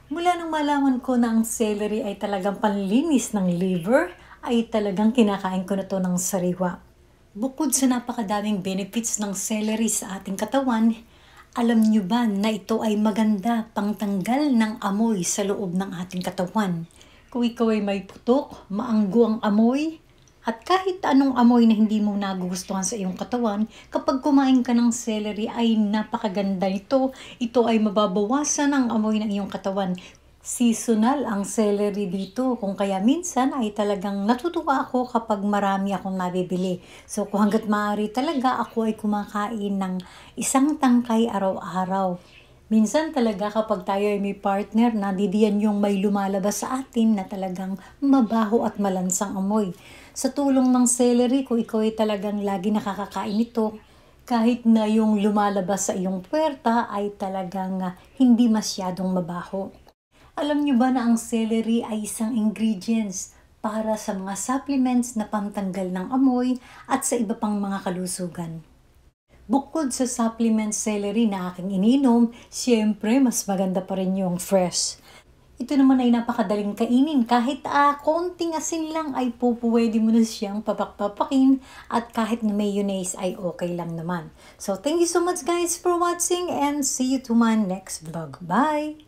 Mula nung malaman ko na ang celery ay talagang panlinis ng liver, ay talagang kinakain ko na to ng sariwa. Bukod sa napakadaming benefits ng celery sa ating katawan, alam nyo ba na ito ay maganda pangtanggal ng amoy sa loob ng ating katawan? Kung ikaw ay may putok, maanggo ang amoy, at kahit anong amoy na hindi mo nagugustuhan sa iyong katawan, kapag kumain ka ng celery ay napakaganda nito. Ito ay mababawasan ang amoy ng iyong katawan. Seasonal ang celery dito, kung kaya minsan ay talagang natutuwa ako kapag marami akong nabibili. So kung hanggat maaari talaga ako ay kumakain ng isang tangkay araw-araw. Minsan talaga kapag tayo ay may partner, nandidiyan yung may lumalabas sa atin na talagang mabaho at malansang amoy. Sa tulong ng celery, kung ikaw ay talagang lagi nakakakain ito, kahit na yung lumalabas sa iyong puwerta ay talagang hindi masyadong mabaho. Alam niyo ba na ang celery ay isang ingredients para sa mga supplements na pantanggal ng amoy at sa iba pang mga kalusugan? Bukod sa supplement celery na aking ininom, siyempre mas maganda pa rin yung fresh. Ito naman ay napakadaling kainin. Kahit konting asin lang ay pwede mo na siyang papakpapakin at kahit na mayonnaise ay okay lang naman. So thank you so much guys for watching and see you to my next vlog. Bye!